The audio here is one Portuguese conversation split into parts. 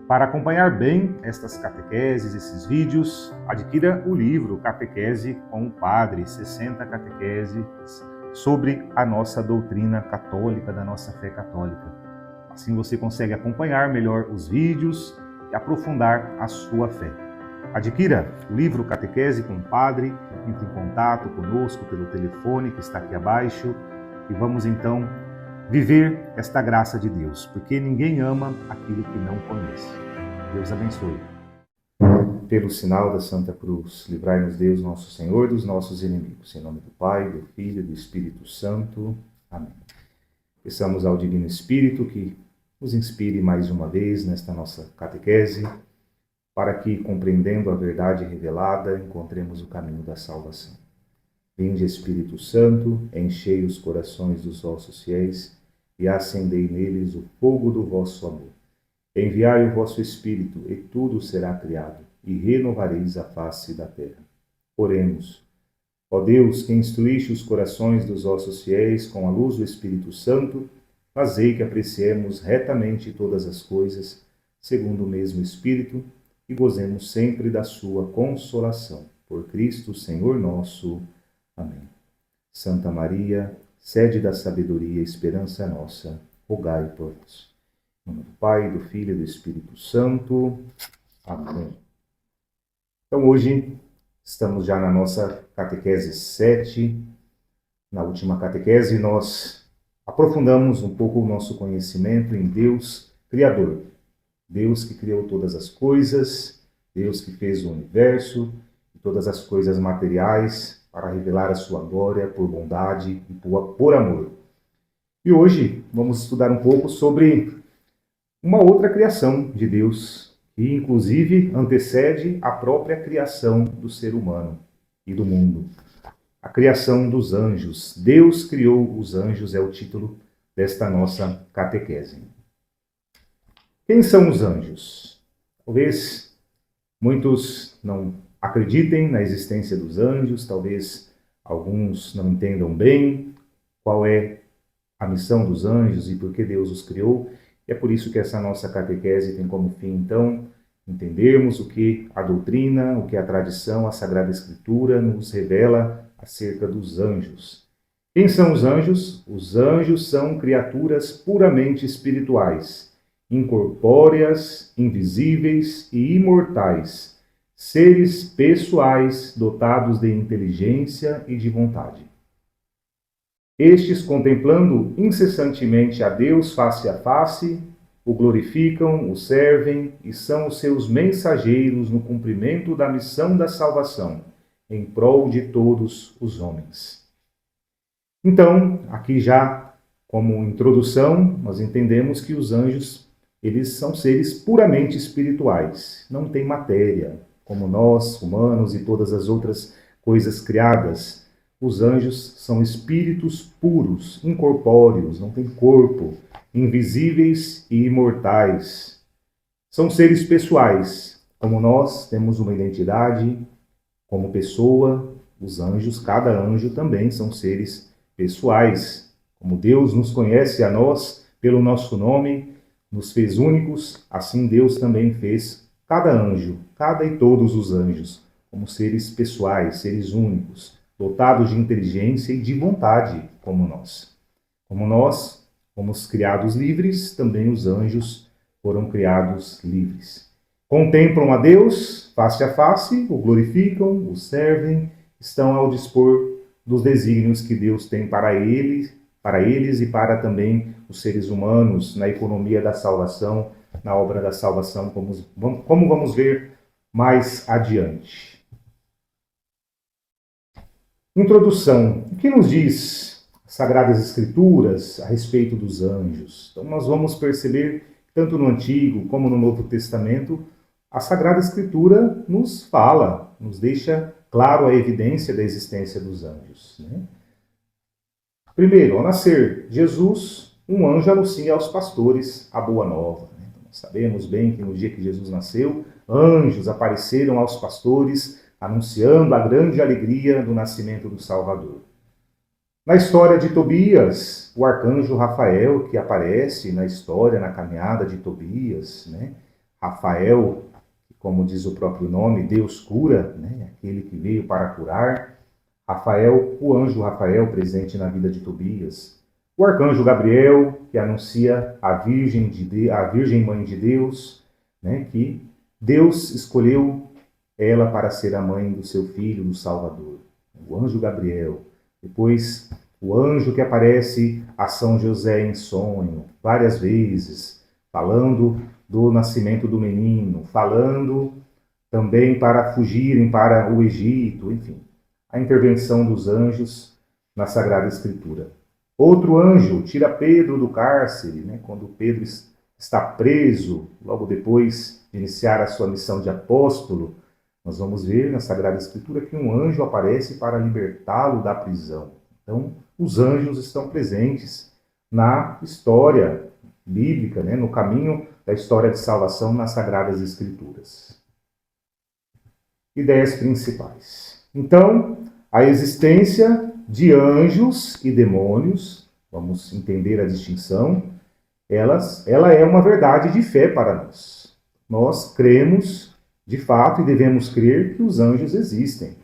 Para acompanhar bem estas catequeses, esses vídeos, adquira o livro Catequese com o Padre, 60 catequeses sobre a nossa doutrina católica, da nossa fé católica. Assim você consegue acompanhar melhor os vídeos e aprofundar a sua fé. Adquira o livro Catequese com o Padre, entre em contato conosco pelo telefone que está aqui abaixo e vamos então viver esta graça de Deus, porque ninguém ama aquilo que não conhece. Deus abençoe. Pelo sinal da Santa Cruz, livrai-nos Deus, nosso Senhor, dos nossos inimigos. Em nome do Pai, do Filho e do Espírito Santo. Amém. Peçamos ao Divino Espírito que nos inspire mais uma vez nesta nossa catequese, para que, compreendendo a verdade revelada, encontremos o caminho da salvação. Vinde, Espírito Santo, enchei os corações dos vossos fiéis e acendei neles o fogo do vosso amor. Enviai o vosso Espírito, e tudo será criado, e renovareis a face da terra. Oremos. Ó Deus, que instruíste os corações dos vossos fiéis com a luz do Espírito Santo, fazei que apreciemos retamente todas as coisas, segundo o mesmo Espírito, e gozemos sempre da sua consolação. Por Cristo, Senhor nosso. Amém. Santa Maria, sede da sabedoria e esperança nossa, rogai por nós. Em nome do Pai, do Filho e do Espírito Santo. Amém. Então hoje estamos já na nossa catequese 7. Na última catequese nós aprofundamos um pouco o nosso conhecimento em Deus Criador. Deus que criou todas as coisas, Deus que fez o universo e todas as coisas materiais, para revelar a sua glória por bondade e por amor. E hoje vamos estudar um pouco sobre uma outra criação de Deus, que inclusive antecede a própria criação do ser humano e do mundo. A criação dos anjos. Deus criou os anjos é o título desta nossa catequese. Quem são os anjos? Talvez muitos não acreditem na existência dos anjos, talvez alguns não entendam bem qual é a missão dos anjos e por que Deus os criou. E é por isso que essa nossa catequese tem como fim, então, entendermos o que a doutrina, o que a tradição, a Sagrada Escritura nos revela acerca dos anjos. Quem são os anjos? Os anjos são criaturas puramente espirituais, incorpóreas, invisíveis e imortais, seres pessoais dotados de inteligência e de vontade. Estes, contemplando incessantemente a Deus face a face, o glorificam, o servem e são os seus mensageiros no cumprimento da missão da salvação, em prol de todos os homens. Então, aqui já como introdução, nós entendemos que os anjos, eles são seres puramente espirituais, não têm matéria, como nós, humanos e todas as outras coisas criadas. Os anjos são espíritos puros, incorpóreos, não têm corpo, invisíveis e imortais. São seres pessoais, como nós temos uma identidade como pessoa, os anjos, cada anjo também são seres pessoais. Como Deus nos conhece a nós pelo nosso nome, nos fez únicos, assim Deus também fez cada anjo, cada e todos os anjos, como seres pessoais, seres únicos, dotados de inteligência e de vontade, como nós. Como nós fomos criados livres, também os anjos foram criados livres. Contemplam a Deus face a face, o glorificam, o servem, estão ao dispor dos desígnios que Deus tem para eles e para também os seres humanos, na economia da salvação, na obra da salvação, como vamos ver mais adiante. Introdução. O que nos diz as Sagradas Escrituras a respeito dos anjos? Então nós vamos perceber, tanto no Antigo como no Novo Testamento, a Sagrada Escritura nos fala, nos deixa claro a evidência da existência dos anjos, né? Primeiro, ao nascer Jesus, um anjo anuncia aos pastores a boa nova. Então, nós sabemos bem que no dia que Jesus nasceu, anjos apareceram aos pastores, anunciando a grande alegria do nascimento do Salvador. Na história de Tobias, o arcanjo Rafael, que aparece na história, na caminhada de Tobias, né? Rafael, como diz o próprio nome, Deus cura, né? Aquele que veio para curar. Rafael, o anjo Rafael, presente na vida de Tobias. O arcanjo Gabriel, que anuncia a Virgem Mãe de Deus, né? Que Deus escolheu ela para ser a mãe do seu filho, do Salvador. O anjo Gabriel. Depois, o anjo que aparece a São José em sonho, várias vezes, falando do nascimento do menino, falando também para fugirem para o Egito, enfim. A intervenção dos anjos na Sagrada Escritura. Outro anjo tira Pedro do cárcere, né, quando Pedro está preso, logo depois de iniciar a sua missão de apóstolo. Nós vamos ver na Sagrada Escritura que um anjo aparece para libertá-lo da prisão. Então, os anjos estão presentes na história bíblica, né, no caminho da história de salvação nas Sagradas Escrituras. Ideias principais. Então, a existência de anjos e demônios, vamos entender a distinção, ela é uma verdade de fé para nós. Nós cremos, de fato, e devemos crer que os anjos existem.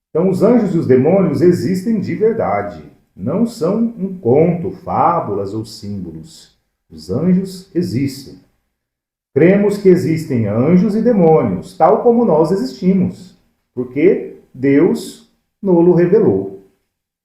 Então, os anjos e os demônios existem de verdade. Não são um conto, fábulas ou símbolos. Os anjos existem. Cremos que existem anjos e demônios, tal como nós existimos, porque Deus nos revelou.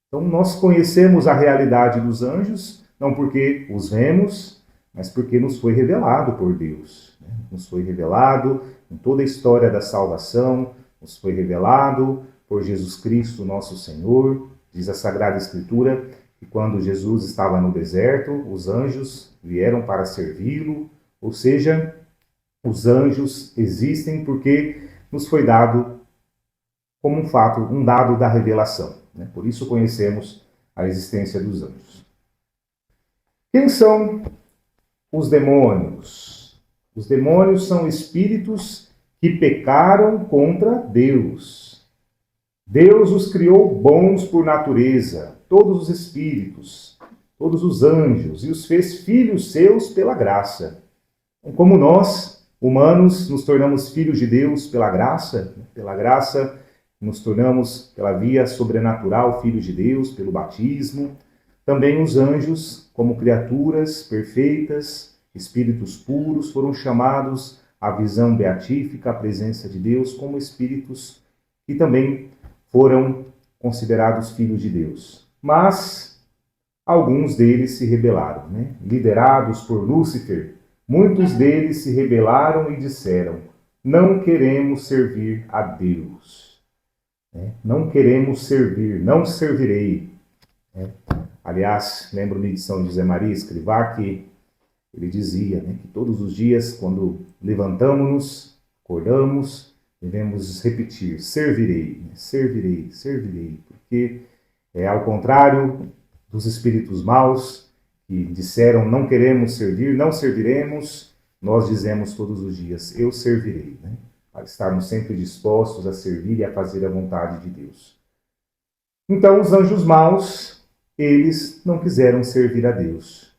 Então, nós conhecemos a realidade dos anjos, não porque os vemos, mas porque nos foi revelado por Deus. Nos foi revelado em toda a história da salvação, nos foi revelado por Jesus Cristo, nosso Senhor. Diz a Sagrada Escritura que quando Jesus estava no deserto, os anjos vieram para servi-lo, ou seja, os anjos existem porque nos foi dado como um fato, um dado da revelação. Por isso conhecemos a existência dos anjos. Quem são os demônios? Os demônios são espíritos que pecaram contra Deus. Deus os criou bons por natureza, todos os espíritos, todos os anjos, e os fez filhos seus pela graça. Como nós, humanos, nos tornamos filhos de Deus pela graça nos tornamos, pela via sobrenatural, filhos de Deus, pelo batismo. Também os anjos, como criaturas perfeitas, espíritos puros, foram chamados à visão beatífica, à presença de Deus, como espíritos que também foram considerados filhos de Deus. Mas alguns deles se rebelaram, liderados por Lúcifer. Muitos deles se rebelaram e disseram: não queremos servir a Deus. Não queremos servir, não servirei. Aliás, lembro-me de São José Maria Escrivá, que ele dizia que todos os dias, quando levantamos-nos, acordamos, devemos repetir: servirei, servirei, servirei. Porque, ao contrário dos espíritos maus, que disseram não queremos servir, não serviremos, nós dizemos todos os dias: eu servirei, para estarmos sempre dispostos a servir e a fazer a vontade de Deus. Então, os anjos maus, eles não quiseram servir a Deus.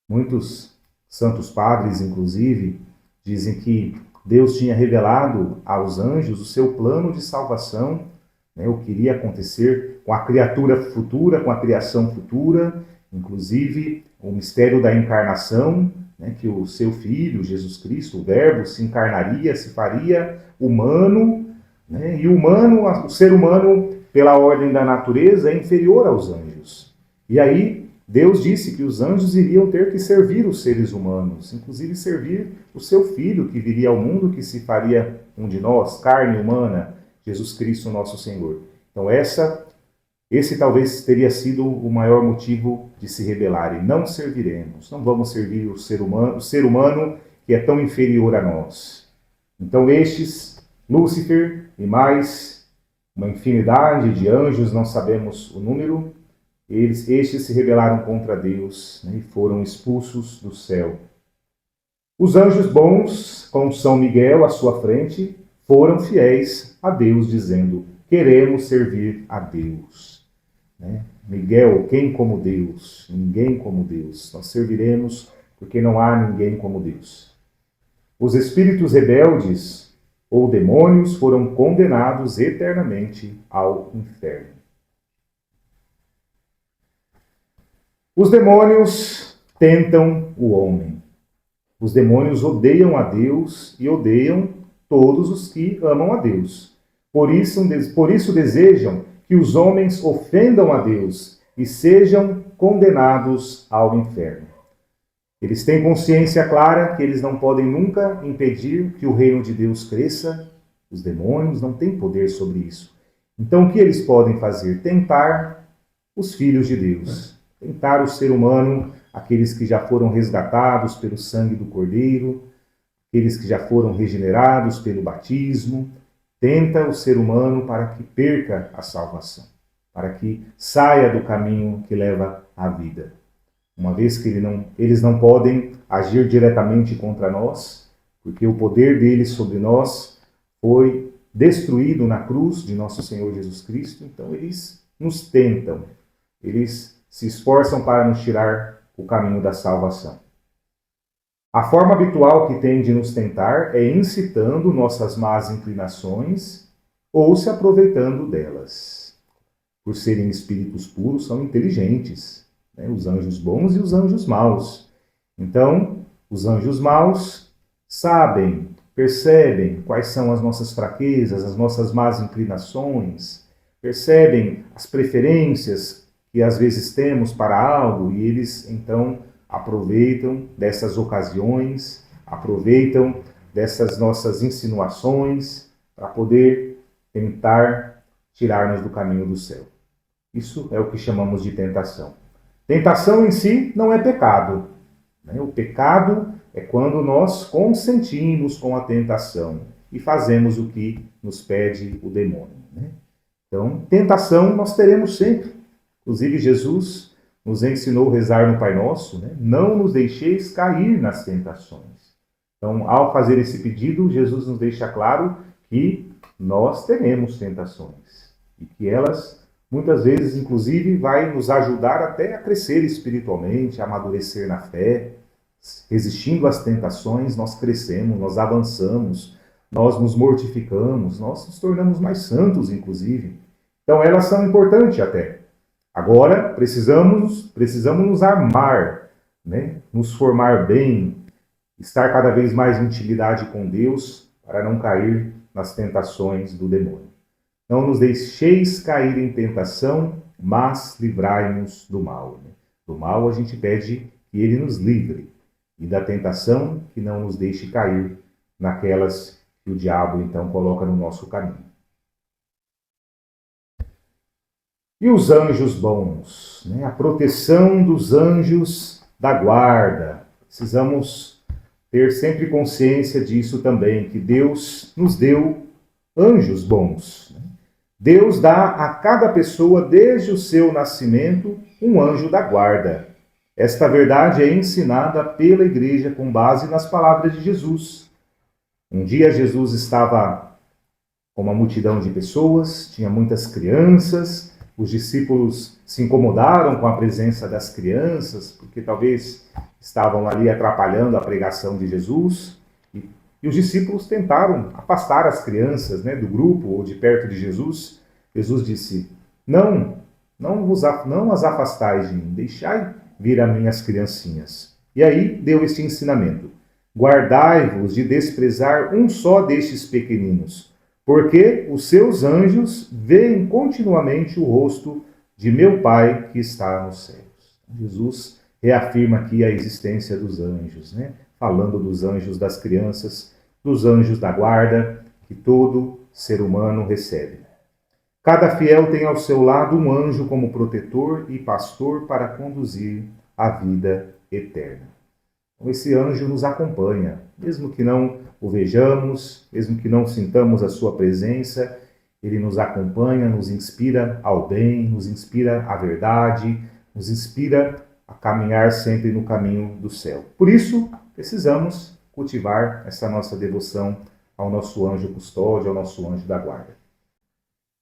Muitos santos padres, inclusive, dizem que Deus tinha revelado aos anjos o seu plano de salvação, o que iria acontecer com a criatura futura, com a criação futura, inclusive o mistério da encarnação, que o seu Filho, Jesus Cristo, o Verbo, se encarnaria, se faria humano, e o ser humano, pela ordem da natureza, é inferior aos anjos. E aí, Deus disse que os anjos iriam ter que servir os seres humanos, inclusive servir o seu Filho, que viria ao mundo, que se faria um de nós, carne humana, Jesus Cristo, nosso Senhor. Então, esse talvez teria sido o maior motivo de se rebelarem. Não serviremos, não vamos servir o ser humano que é tão inferior a nós. Então estes, Lúcifer e mais uma infinidade de anjos, não sabemos o número, estes se rebelaram contra Deus, e foram expulsos do céu. Os anjos bons, com São Miguel à sua frente, foram fiéis a Deus, dizendo: queremos servir a Deus. Miguel, quem como Deus? Ninguém como Deus. Nós serviremos porque não há ninguém como Deus. Os espíritos rebeldes ou demônios foram condenados eternamente ao inferno. Os demônios tentam o homem. Os demônios odeiam a Deus e odeiam todos os que amam a Deus. Por isso desejam que os homens ofendam a Deus e sejam condenados ao inferno. Eles têm consciência clara que eles não podem nunca impedir que o reino de Deus cresça. Os demônios não têm poder sobre isso. Então, o que eles podem fazer? Tentar os filhos de Deus. Tentar o ser humano, aqueles que já foram resgatados pelo sangue do Cordeiro, aqueles que já foram regenerados pelo batismo. Tenta o ser humano para que perca a salvação, para que saia do caminho que leva à vida. Uma vez que eles não podem agir diretamente contra nós, porque o poder deles sobre nós foi destruído na cruz de nosso Senhor Jesus Cristo, então eles nos tentam, eles se esforçam para nos tirar o caminho da salvação. A forma habitual que tem de nos tentar é incitando nossas más inclinações ou se aproveitando delas. Por serem espíritos puros, são inteligentes, né? Os anjos bons e os anjos maus. Então, os anjos maus sabem, percebem quais são as nossas fraquezas, as nossas más inclinações, percebem as preferências que às vezes temos para algo e eles, então, aproveitam dessas ocasiões, aproveitam dessas nossas insinuações para poder tentar tirar-nos do caminho do céu. Isso é o que chamamos de tentação. Tentação em si não é pecado, né? O pecado é quando nós consentimos com a tentação e fazemos o que nos pede o demônio, né? Então, tentação nós teremos sempre. Inclusive, Jesus nos ensinou a rezar no Pai Nosso, né? Não nos deixeis cair nas tentações. Então, ao fazer esse pedido, Jesus nos deixa claro que nós teremos tentações e que elas, muitas vezes, inclusive, vai nos ajudar até a crescer espiritualmente, a amadurecer na fé. Resistindo às tentações, nós crescemos, nós avançamos, nós nos mortificamos, nós nos tornamos mais santos, inclusive. Então, elas são importantes até. Agora, precisamos nos armar, né? Nos formar bem, estar cada vez mais em intimidade com Deus para não cair nas tentações do demônio. Não nos deixeis cair em tentação, mas livrai-nos do mal. Né? Do mal a gente pede que ele nos livre, e da tentação que não nos deixe cair naquelas que o diabo então coloca no nosso caminho. E os anjos bons, né? A proteção dos anjos da guarda. Precisamos ter sempre consciência disso também, que Deus nos deu anjos bons. Né? Deus dá a cada pessoa, desde o seu nascimento, um anjo da guarda. Esta verdade é ensinada pela Igreja com base nas palavras de Jesus. Um dia Jesus estava com uma multidão de pessoas, tinha muitas crianças. Os discípulos se incomodaram com a presença das crianças, porque talvez estavam ali atrapalhando a pregação de Jesus. E os discípulos tentaram afastar as crianças, né, do grupo ou de perto de Jesus. Jesus disse, não as afastais de mim, deixai vir a mim as criancinhas. E aí deu este ensinamento. Guardai-vos de desprezar um só destes pequeninos, porque os seus anjos veem continuamente o rosto de meu Pai que está nos céus. Jesus reafirma aqui a existência dos anjos, né? Falando dos anjos das crianças, dos anjos da guarda, que todo ser humano recebe. Cada fiel tem ao seu lado um anjo como protetor e pastor para conduzir a vida eterna. Então, esse anjo nos acompanha, mesmo que não o vejamos, mesmo que não sintamos a sua presença, ele nos acompanha, nos inspira ao bem, nos inspira à verdade, nos inspira a caminhar sempre no caminho do céu. Por isso, precisamos cultivar essa nossa devoção ao nosso anjo custódio, ao nosso anjo da guarda.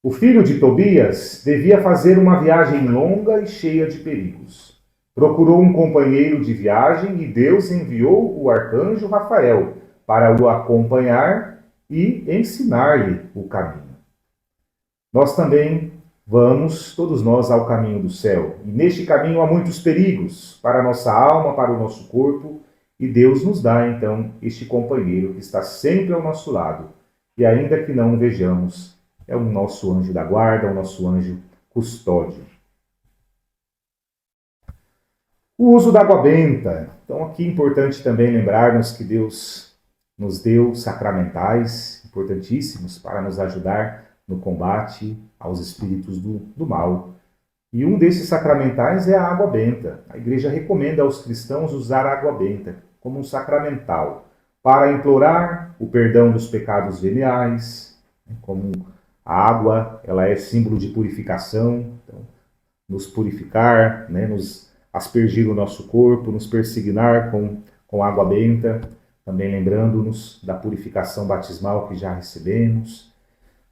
O filho de Tobias devia fazer uma viagem longa e cheia de perigos. Procurou um companheiro de viagem e Deus enviou o arcanjo Rafael para o acompanhar e ensinar-lhe o caminho. Nós também vamos, todos nós, ao caminho do céu. E neste caminho há muitos perigos para a nossa alma, para o nosso corpo, e Deus nos dá, então, este companheiro que está sempre ao nosso lado. E ainda que não o vejamos, é o nosso anjo da guarda, o nosso anjo custódio. O uso da água benta. Então, aqui é importante também lembrarmos que Deus nos deu sacramentais importantíssimos para nos ajudar no combate aos espíritos do mal. E um desses sacramentais é a água benta. A Igreja recomenda aos cristãos usar a água benta como um sacramental para implorar o perdão dos pecados veniais, como a água ela é símbolo de purificação, então, nos purificar, nos aspergir o nosso corpo, nos persignar com água benta, também lembrando-nos da purificação batismal que já recebemos,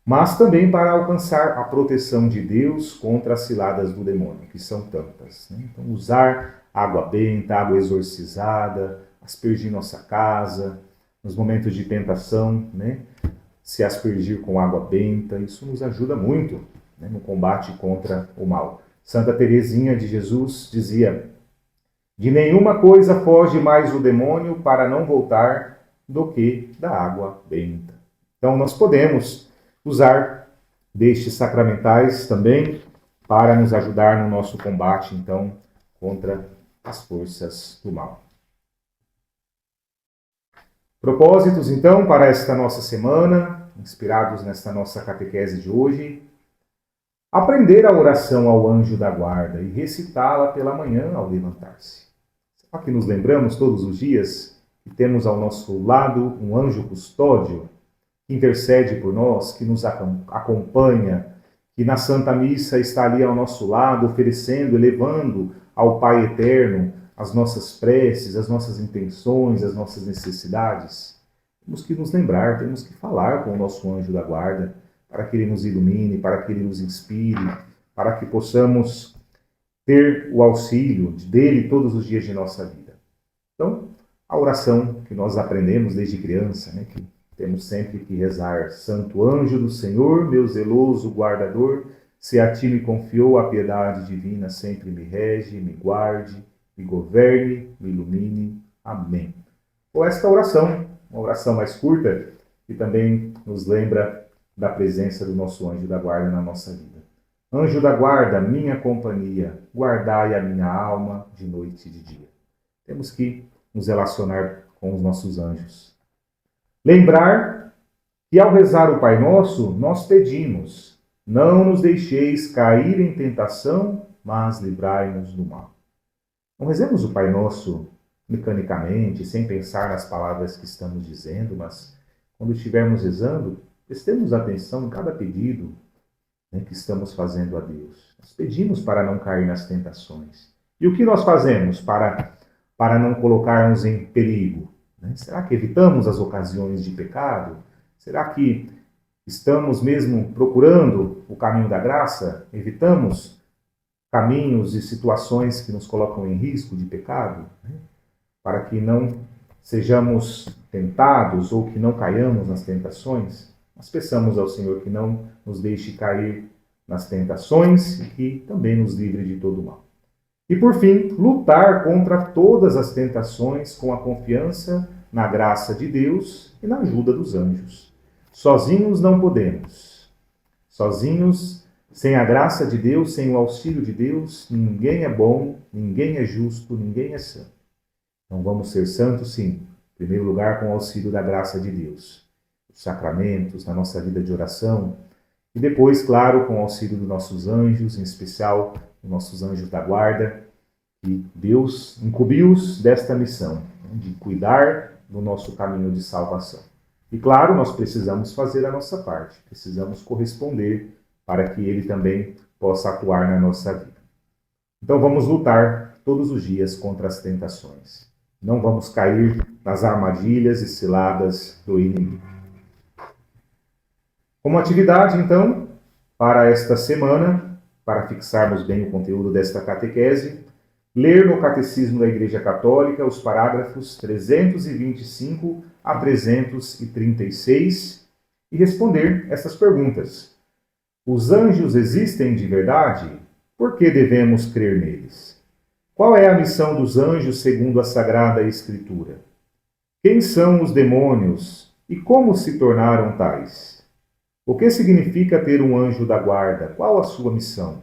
mas também para alcançar a proteção de Deus contra as ciladas do demônio, que são tantas. Então, usar água benta, água exorcizada, aspergir nossa casa, nos momentos de tentação, se aspergir com água benta, isso nos ajuda muito no combate contra o mal. Santa Teresinha de Jesus dizia: de nenhuma coisa foge mais o demônio para não voltar do que da água benta. Então nós podemos usar destes sacramentais também para nos ajudar no nosso combate, então, contra as forças do mal. Propósitos, então, para esta nossa semana, inspirados nesta nossa catequese de hoje. Aprender a oração ao anjo da guarda e recitá-la pela manhã ao levantar-se. Será que nos lembramos todos os dias que temos ao nosso lado um anjo custódio que intercede por nós, que nos acompanha, que na Santa Missa está ali ao nosso lado, oferecendo, elevando ao Pai Eterno as nossas preces, as nossas intenções, as nossas necessidades? Temos que nos lembrar, temos que falar com o nosso anjo da guarda, para que ele nos ilumine, para que ele nos inspire, para que possamos ter o auxílio dele todos os dias de nossa vida. Então, a oração que nós aprendemos desde criança, que temos sempre que rezar: Santo anjo do Senhor, meu zeloso guardador, se a ti me confiou a piedade divina, sempre me rege, me guarde, me governe, me ilumine. Amém. Ou esta oração, uma oração mais curta, que também nos lembra da presença do nosso anjo da guarda na nossa vida. Anjo da guarda, minha companhia, guardai a minha alma de noite e de dia. Temos que nos relacionar com os nossos anjos. Lembrar que ao rezar o Pai Nosso, nós pedimos: não nos deixeis cair em tentação, mas livrai-nos do mal. Não rezemos o Pai Nosso mecanicamente, sem pensar nas palavras que estamos dizendo, mas quando estivermos rezando, prestemos atenção em cada pedido que estamos fazendo a Deus. Nós pedimos para não cair nas tentações. E o que nós fazemos para não colocarmos em perigo? Será que evitamos as ocasiões de pecado? Será que estamos mesmo procurando o caminho da graça? Evitamos caminhos e situações que nos colocam em risco de pecado? Para que não sejamos tentados ou que não caiamos nas tentações? Nós peçamos ao Senhor que não nos deixe cair nas tentações e que também nos livre de todo o mal. E, por fim, lutar contra todas as tentações com a confiança na graça de Deus e na ajuda dos anjos. Sozinhos não podemos. Sozinhos, sem a graça de Deus, sem o auxílio de Deus, ninguém é bom, ninguém é justo, ninguém é santo. Então vamos ser santos, sim, em primeiro lugar com o auxílio da graça de Deus. Os sacramentos, na nossa vida de oração, e depois, claro, com o auxílio dos nossos anjos, em especial os nossos anjos da guarda, que Deus incumbiu-os desta missão, de cuidar do nosso caminho de salvação. E claro, nós precisamos fazer a nossa parte, precisamos corresponder para que Ele também possa atuar na nossa vida. Então vamos lutar todos os dias contra as tentações. Não vamos cair nas armadilhas e ciladas do inimigo. Como atividade, então, para esta semana, para fixarmos bem o conteúdo desta catequese, ler no Catecismo da Igreja Católica os parágrafos 325 a 336 e responder essas perguntas. Os anjos existem de verdade? Por que devemos crer neles? Qual é a missão dos anjos segundo a Sagrada Escritura? Quem são os demônios e como se tornaram tais? O que significa ter um anjo da guarda? Qual a sua missão?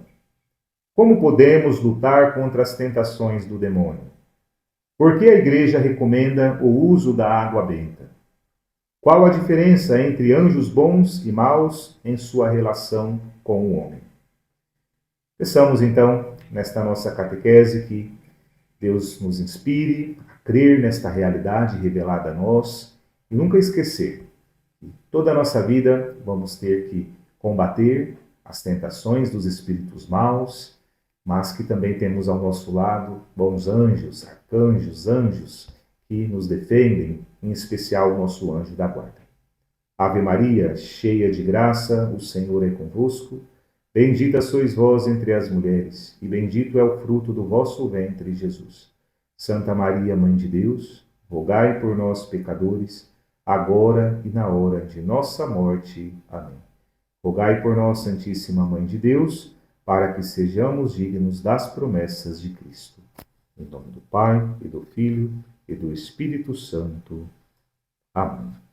Como podemos lutar contra as tentações do demônio? Por que a Igreja recomenda o uso da água benta? Qual a diferença entre anjos bons e maus em sua relação com o homem? Peçamos então, nesta nossa catequese, que Deus nos inspire a crer nesta realidade revelada a nós e nunca esquecer que toda a nossa vida vamos ter que combater as tentações dos espíritos maus, mas que também temos ao nosso lado bons anjos, arcanjos, anjos que nos defendem, em especial o nosso anjo da guarda. Ave Maria, cheia de graça, o Senhor é convosco. Bendita sois vós entre as mulheres, e bendito é o fruto do vosso ventre, Jesus. Santa Maria, Mãe de Deus, rogai por nós, pecadores, agora e na hora de nossa morte. Amém. Rogai por nós, Santíssima Mãe de Deus, para que sejamos dignos das promessas de Cristo. Em nome do Pai, e do Filho, e do Espírito Santo. Amém.